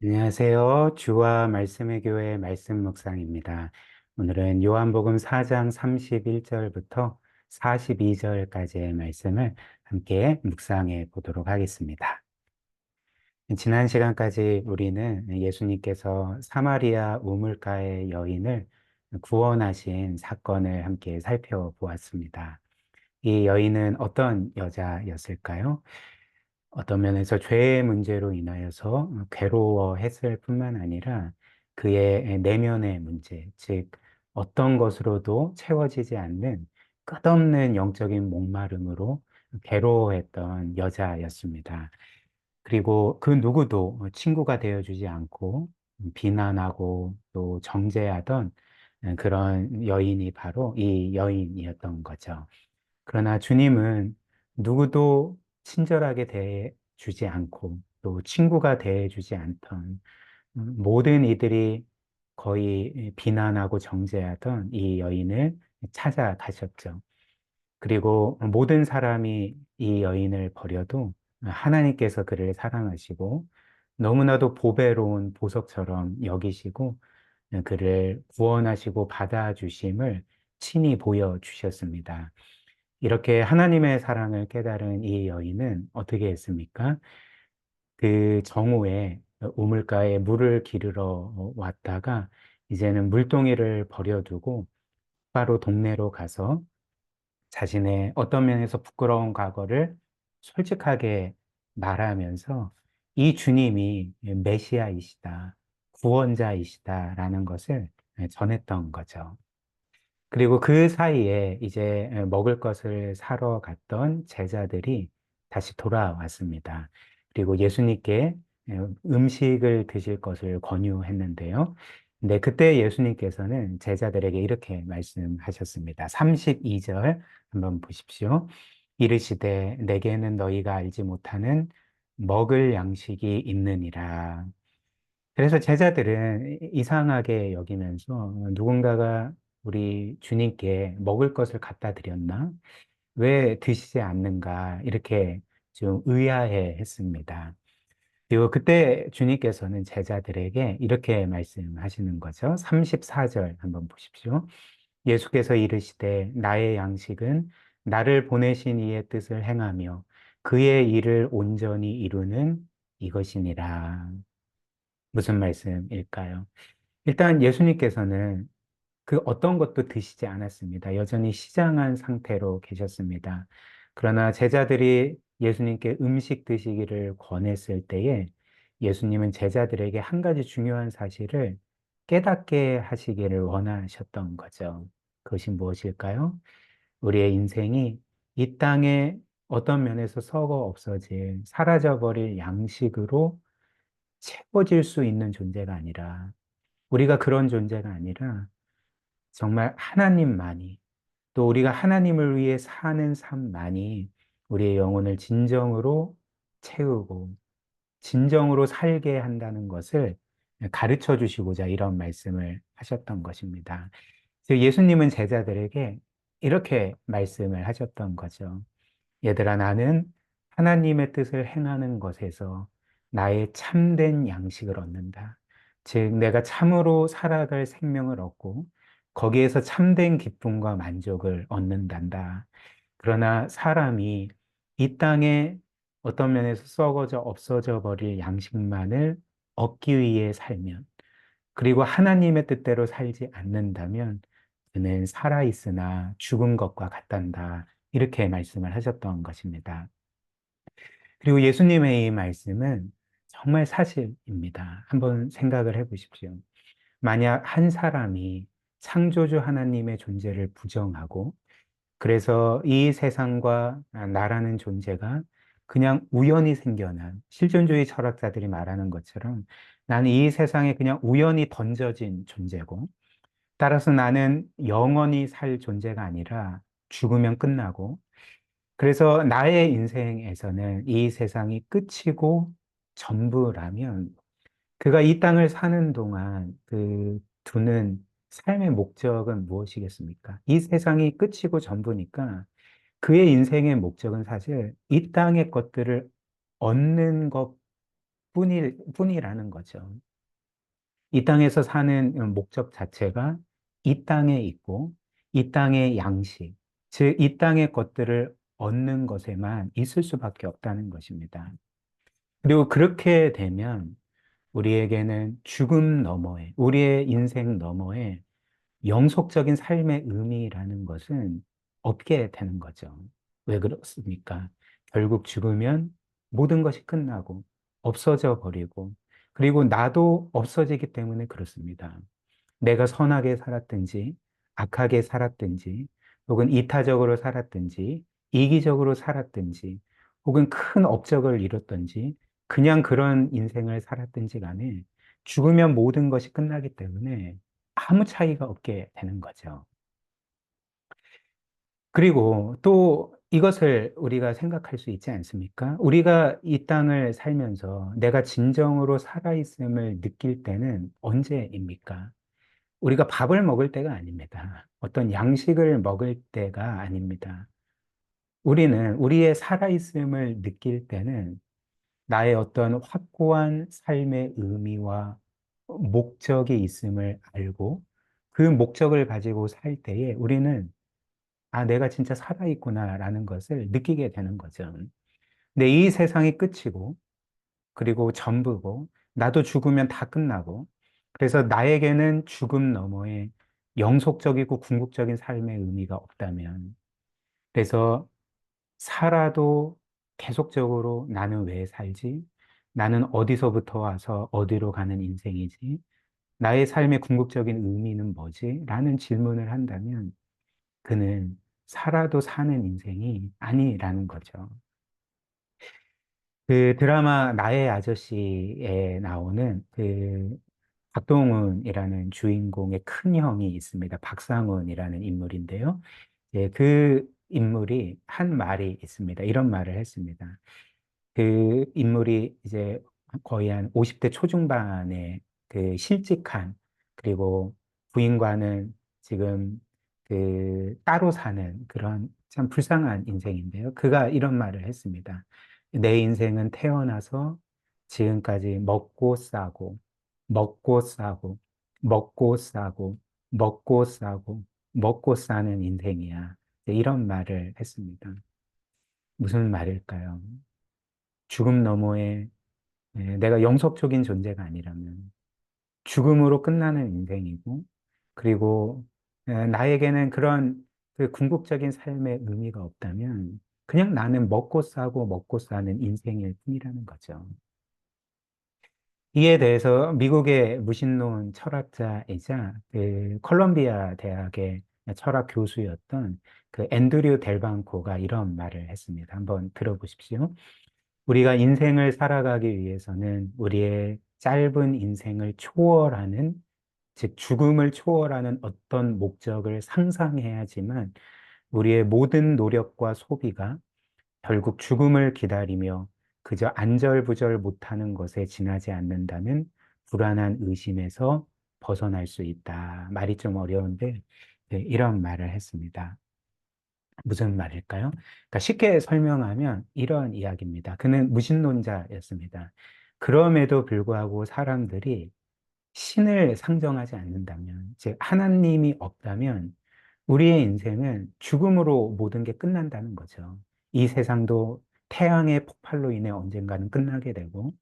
안녕하세요. 주와 말씀의 교회 말씀 묵상입니다. 오늘은 요한복음 4장 31절부터 42절까지의 말씀을 함께 묵상해 보도록 하겠습니다. 지난 시간까지 우리는 예수님께서 사마리아 우물가의 여인을 구원하신 사건을 함께 살펴보았습니다. 이 여인은 어떤 여자였을까요? 어떤 면에서 죄의 문제로 인하여서 괴로워했을 뿐만 아니라 그의 내면의 문제, 즉 어떤 것으로도 채워지지 않는 끝없는 영적인 목마름으로 괴로워했던 여자였습니다. 그리고 그 누구도 친구가 되어주지 않고 비난하고 또 정죄하던 그런 여인이 바로 이 여인이었던 거죠. 그러나 주님은 누구도 친절하게 대해주지 않고 또 친구가 대해주지 않던 모든 이들이 거의 비난하고 정죄하던 이 여인을 찾아가셨죠. 그리고 모든 사람이 이 여인을 버려도 하나님께서 그를 사랑하시고 너무나도 보배로운 보석처럼 여기시고 그를 구원하시고 받아주심을 친히 보여주셨습니다. 이렇게 하나님의 사랑을 깨달은 이 여인은 어떻게 했습니까? 그 정오에 우물가에 물을 기르러 왔다가 이제는 물동이를 버려두고 바로 동네로 가서 자신의 어떤 면에서 부끄러운 과거를 솔직하게 말하면서 이 주님이 메시아이시다, 구원자이시다라는 것을 전했던 거죠. 그리고 그 사이에 이제 먹을 것을 사러 갔던 제자들이 다시 돌아왔습니다. 그리고 예수님께 음식을 드실 것을 권유했는데요. 근데 그때 예수님께서는 제자들에게 이렇게 말씀하셨습니다. 32절 한번 보십시오. 이르시되 내게는 너희가 알지 못하는 먹을 양식이 있느니라. 그래서 제자들은 이상하게 여기면서 누군가가 우리 주님께 먹을 것을 갖다 드렸나? 왜 드시지 않는가? 이렇게 좀 의아해 했습니다. 그리고 그때 주님께서는 제자들에게 이렇게 말씀하시는 거죠. 34절 한번 보십시오. 예수께서 이르시되 나의 양식은 나를 보내신 이의 뜻을 행하며 그의 일을 온전히 이루는 이것이니라. 무슨 말씀일까요? 일단 예수님께서는 그 어떤 것도 드시지 않았습니다. 여전히 시장한 상태로 계셨습니다. 그러나 제자들이 예수님께 음식 드시기를 권했을 때에 예수님은 제자들에게 한 가지 중요한 사실을 깨닫게 하시기를 원하셨던 거죠. 그것이 무엇일까요? 우리의 인생이 이 땅에 어떤 면에서 썩어 없어질, 사라져버릴 양식으로 채워질 수 있는 존재가 아니라 우리가 그런 존재가 아니라 정말 하나님만이 또 우리가 하나님을 위해 사는 삶만이 우리의 영혼을 진정으로 채우고 진정으로 살게 한다는 것을 가르쳐 주시고자 이런 말씀을 하셨던 것입니다. 그래서 예수님은 제자들에게 이렇게 말씀을 하셨던 거죠. 얘들아, 나는 하나님의 뜻을 행하는 것에서 나의 참된 양식을 얻는다. 즉, 내가 참으로 살아갈 생명을 얻고 거기에서 참된 기쁨과 만족을 얻는단다. 그러나 사람이 이 땅에 어떤 면에서 썩어져 없어져 버릴 양식만을 얻기 위해 살면, 그리고 하나님의 뜻대로 살지 않는다면 그는 살아있으나 죽은 것과 같단다. 이렇게 말씀을 하셨던 것입니다. 그리고 예수님의 이 말씀은 정말 사실입니다. 한번 생각을 해 보십시오. 만약 한 사람이 창조주 하나님의 존재를 부정하고 그래서 이 세상과 나라는 존재가 그냥 우연히 생겨난 실존주의 철학자들이 말하는 것처럼 나는 이 세상에 그냥 우연히 던져진 존재고 따라서 나는 영원히 살 존재가 아니라 죽으면 끝나고 그래서 나의 인생에서는 이 세상이 끝이고 전부라면 그가 이 땅을 사는 동안 그 두는 삶의 목적은 무엇이겠습니까? 이 세상이 끝이고 전부니까 그의 인생의 목적은 사실 이 땅의 것들을 얻는 것 뿐이라는 거죠. 이 땅에서 사는 목적 자체가 이 땅에 있고, 이 땅의 양식, 즉, 이 땅의 것들을 얻는 것에만 있을 수밖에 없다는 것입니다. 그리고 그렇게 되면 우리에게는 죽음 너머에, 우리의 인생 너머에 영속적인 삶의 의미라는 것은 없게 되는 거죠. 왜 그렇습니까? 결국 죽으면 모든 것이 끝나고 없어져 버리고, 그리고 나도 없어지기 때문에 그렇습니다. 내가 선하게 살았든지, 악하게 살았든지, 혹은 이타적으로 살았든지, 이기적으로 살았든지, 혹은 큰 업적을 이뤘든지, 그냥 그런 인생을 살았든지 간에 죽으면 모든 것이 끝나기 때문에 아무 차이가 없게 되는 거죠. 그리고 또 이것을 우리가 생각할 수 있지 않습니까? 우리가 이 땅을 살면서 내가 진정으로 살아있음을 느낄 때는 언제입니까? 우리가 밥을 먹을 때가 아닙니다. 어떤 양식을 먹을 때가 아닙니다. 우리는 우리의 살아있음을 느낄 때는 나의 어떤 확고한 삶의 의미와 목적이 있음을 알고 그 목적을 가지고 살 때에 우리는 아, 내가 진짜 살아있구나라는 것을 느끼게 되는 거죠. 근데 이 세상이 끝이고 그리고 전부고 나도 죽으면 다 끝나고 그래서 나에게는 죽음 너머에 영속적이고 궁극적인 삶의 의미가 없다면 그래서 살아도 계속적으로 나는 왜 살지? 나는 어디서부터 와서 어디로 가는 인생이지? 나의 삶의 궁극적인 의미는 뭐지? 라는 질문을 한다면 그는 살아도 사는 인생이 아니라는 거죠. 그 드라마 나의 아저씨에 나오는 그 박동훈이라는 주인공의 큰 형이 있습니다. 박상훈이라는 인물인데요. 예, 그 인물이 한 말이 있습니다. 이런 말을 했습니다. 그 인물이 이제 거의 한 50대 초중반에 그 실직한 그리고 부인과는 지금 그 따로 사는 그런 참 불쌍한 인생인데요. 그가 이런 말을 했습니다. 내 인생은 태어나서 지금까지 먹고 싸고 먹고 싸고 먹고 싸고 먹고 싸고 먹고 싸는 인생이야. 이런 말을 했습니다. 무슨 말일까요? 죽음 너머에 내가 영속적인 존재가 아니라면 죽음으로 끝나는 인생이고 그리고 나에게는 그런 그 궁극적인 삶의 의미가 없다면 그냥 나는 먹고 싸고 먹고 사는 인생일 뿐이라는 거죠. 이에 대해서 미국의 무신론 철학자이자 그 컬럼비아 대학의 철학 교수였던 그 앤드류 델방코가 이런 말을 했습니다. 한번 들어보십시오. 우리가 인생을 살아가기 위해서는 우리의 짧은 인생을 초월하는, 즉 죽음을 초월하는 어떤 목적을 상상해야지만 우리의 모든 노력과 소비가 결국 죽음을 기다리며 그저 안절부절 못하는 것에 지나지 않는다는 불안한 의심에서 벗어날 수 있다. 말이 좀 어려운데 네, 이런 말을 했습니다. 무슨 말일까요? 그러니까 쉽게 설명하면 이런 이야기입니다. 그는 무신론자였습니다. 그럼에도 불구하고 사람들이 신을 상정하지 않는다면, 즉 하나님이 없다면 우리의 인생은 죽음으로 모든 게 끝난다는 거죠. 이 세상도 태양의 폭발로 인해 언젠가는 끝나게 되고,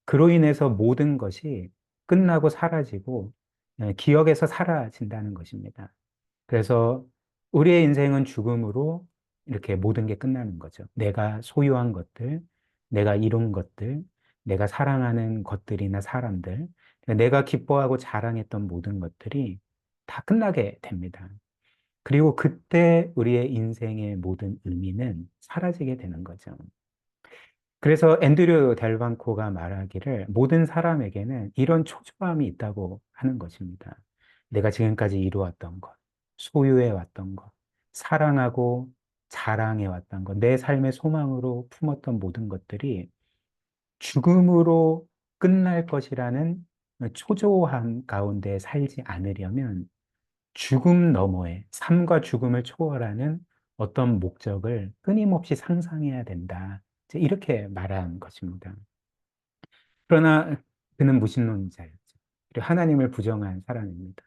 그로 인해서 모든 것이 끝나고 사라지고, 기억에서 사라진다는 것입니다. 그래서 우리의 인생은 죽음으로 이렇게 모든 게 끝나는 거죠. 내가 소유한 것들, 내가 이룬 것들, 내가 사랑하는 것들이나 사람들, 내가 기뻐하고 자랑했던 모든 것들이 다 끝나게 됩니다. 그리고 그때 우리의 인생의 모든 의미는 사라지게 되는 거죠. 그래서 앤드류 델방코가 말하기를 모든 사람에게는 이런 초조함이 있다고 하는 것입니다. 내가 지금까지 이루었던 것, 소유해왔던 것, 사랑하고 자랑해왔던 것, 내 삶의 소망으로 품었던 모든 것들이 죽음으로 끝날 것이라는 초조함 가운데 살지 않으려면 죽음 너머에 삶과 죽음을 초월하는 어떤 목적을 끊임없이 상상해야 된다. 이제 이렇게 말한 것입니다. 그러나 그는 무신론자였죠. 그리고 하나님을 부정한 사람입니다.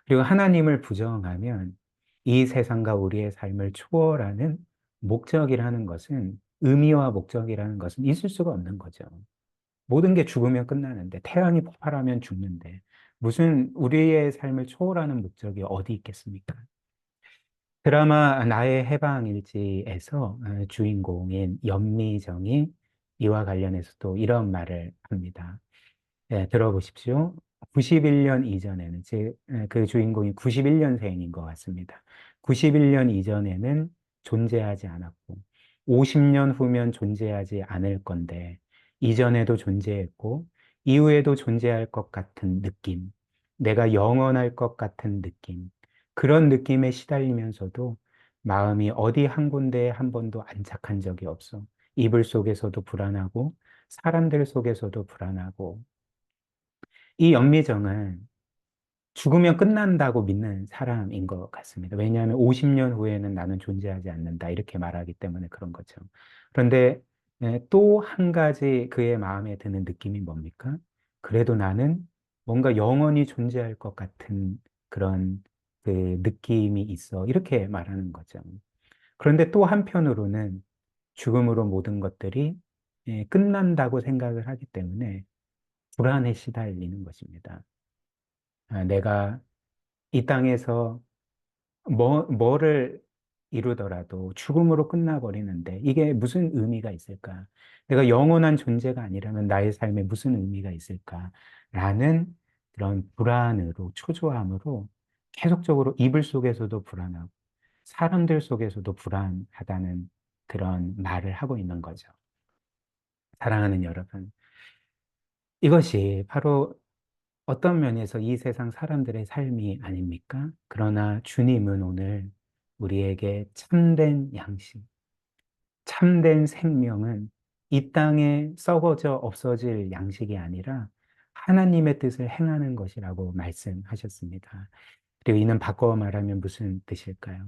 그리고 하나님을 부정하면 이 세상과 우리의 삶을 초월하는 목적이라는 것은, 의미와 목적이라는 것은 있을 수가 없는 거죠. 모든 게 죽으면 끝나는데, 태양이 폭발하면 죽는데, 무슨 우리의 삶을 초월하는 목적이 어디 있겠습니까? 드라마 나의 해방일지에서 주인공인 연미정이 이와 관련해서 또 이런 말을 합니다. 예, 들어보십시오. 91년 이전에는, 그 주인공이 91년생인 것 같습니다. 91년 이전에는 존재하지 않았고, 50년 후면 존재하지 않을 건데, 이전에도 존재했고, 이후에도 존재할 것 같은 느낌, 내가 영원할 것 같은 느낌, 그런 느낌에 시달리면서도 마음이 어디 한 군데에 한 번도 안착한 적이 없어. 이불 속에서도 불안하고, 사람들 속에서도 불안하고, 이 연미정은 죽으면 끝난다고 믿는 사람인 것 같습니다. 왜냐하면 50년 후에는 나는 존재하지 않는다, 이렇게 말하기 때문에 그런 거죠. 그런데 또 한 가지 그의 마음에 드는 느낌이 뭡니까? 그래도 나는 뭔가 영원히 존재할 것 같은 그런 그 느낌이 있어, 이렇게 말하는 거죠. 그런데 또 한편으로는 죽음으로 모든 것들이 끝난다고 생각을 하기 때문에 불안에 시달리는 것입니다. 내가 이 땅에서 뭐를 이루더라도 죽음으로 끝나버리는데 이게 무슨 의미가 있을까? 내가 영원한 존재가 아니라면 나의 삶에 무슨 의미가 있을까라는 그런 불안으로, 초조함으로 계속적으로 이불 속에서도 불안하고 사람들 속에서도 불안하다는 그런 말을 하고 있는 거죠. 사랑하는 여러분, 이것이 바로 어떤 면에서 이 세상 사람들의 삶이 아닙니까? 그러나 주님은 오늘 우리에게 참된 양식, 참된 생명은 이 땅에 썩어져 없어질 양식이 아니라 하나님의 뜻을 행하는 것이라고 말씀하셨습니다. 그리고 이는 바꿔 말하면 무슨 뜻일까요?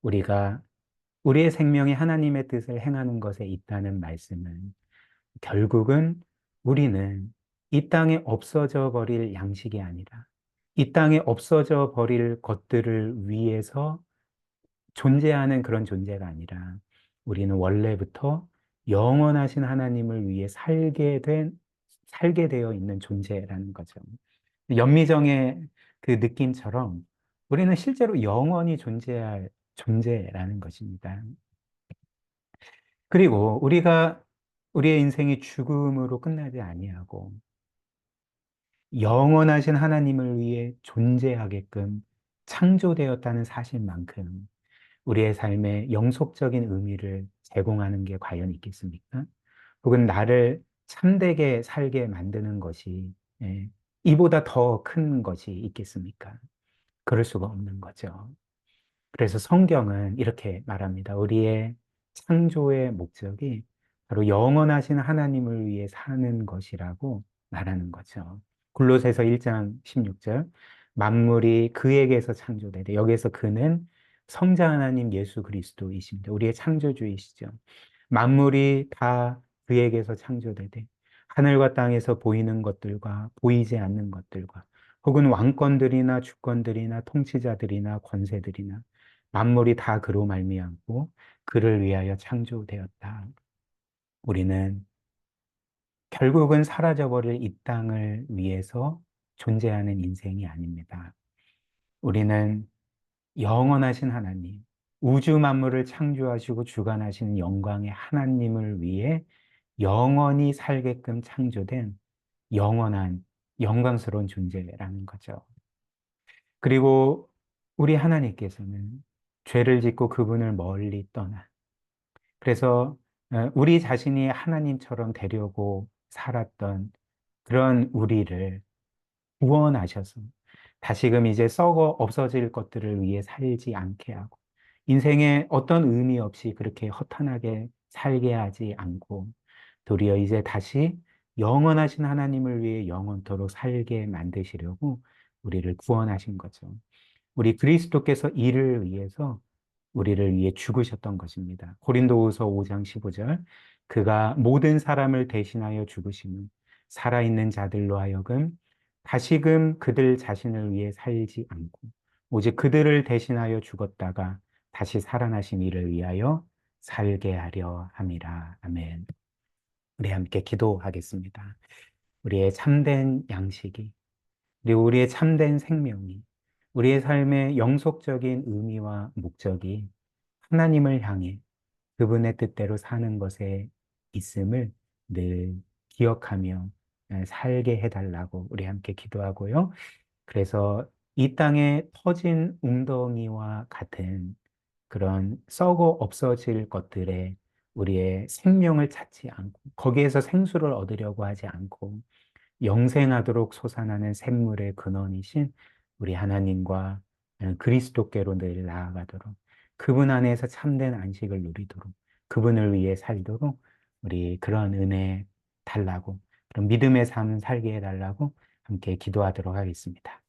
우리가 우리의 생명이 하나님의 뜻을 행하는 것에 있다는 말씀은 결국은 우리는 이 땅에 없어져 버릴 양식이 아니라 이 땅에 없어져 버릴 것들을 위해서 존재하는 그런 존재가 아니라 우리는 원래부터 영원하신 하나님을 위해 살게 되어 있는 존재라는 거죠. 연미정의 그 느낌처럼 우리는 실제로 영원히 존재할 존재라는 것입니다. 그리고 우리의 인생이 죽음으로 끝나지 아니하고 영원하신 하나님을 위해 존재하게끔 창조되었다는 사실만큼 우리의 삶에 영속적인 의미를 제공하는 게 과연 있겠습니까? 혹은 나를 참되게 살게 만드는 것이 이보다 더 큰 것이 있겠습니까? 그럴 수가 없는 거죠. 그래서 성경은 이렇게 말합니다. 우리의 창조의 목적이 바로 영원하신 하나님을 위해 사는 것이라고 말하는 거죠. 골로새서 1장 16절, 만물이 그에게서 창조되되, 여기에서 그는 성자 하나님 예수 그리스도이십니다. 우리의 창조주이시죠. 만물이 다 그에게서 창조되되, 하늘과 땅에서 보이는 것들과 보이지 않는 것들과 혹은 왕권들이나 주권들이나 통치자들이나 권세들이나 만물이 다 그로 말미암고 그를 위하여 창조되었다. 우리는 결국은 사라져버릴 이 땅을 위해서 존재하는 인생이 아닙니다. 우리는 영원하신 하나님, 우주 만물을 창조하시고 주관하시는 영광의 하나님을 위해 영원히 살게끔 창조된 영원한 영광스러운 존재라는 거죠. 그리고 우리 하나님께서는 죄를 짓고 그분을 멀리 떠나, 그래서 우리 자신이 하나님처럼 되려고 살았던 그런 우리를 구원하셔서 다시금 이제 썩어 없어질 것들을 위해 살지 않게 하고 인생에 어떤 의미 없이 그렇게 허탄하게 살게 하지 않고 도리어 이제 다시 영원하신 하나님을 위해 영원토록 살게 만드시려고 우리를 구원하신 거죠. 우리 그리스도께서 이를 위해서 우리를 위해 죽으셨던 것입니다. 고린도후서 5장 15절, 그가 모든 사람을 대신하여 죽으심은 살아있는 자들로 하여금 다시금 그들 자신을 위해 살지 않고 오직 그들을 대신하여 죽었다가 다시 살아나신 이를 위하여 살게 하려 함이라. 아멘. 우리 함께 기도하겠습니다. 우리의 참된 양식이, 그리고 우리의 참된 생명이, 우리의 삶의 영속적인 의미와 목적이 하나님을 향해 그분의 뜻대로 사는 것에 있음을 늘 기억하며 살게 해달라고 우리 함께 기도하고요. 그래서 이 땅에 터진 웅덩이와 같은 그런 썩어 없어질 것들에 우리의 생명을 찾지 않고 거기에서 생수를 얻으려고 하지 않고 영생하도록 솟아나는 샘물의 근원이신 우리 하나님과 그리스도께로 늘 나아가도록 그분 안에서 참된 안식을 누리도록 그분을 위해 살도록 우리 그런 은혜 달라고 그런 믿음의 삶 살게 해달라고 함께 기도하도록 하겠습니다.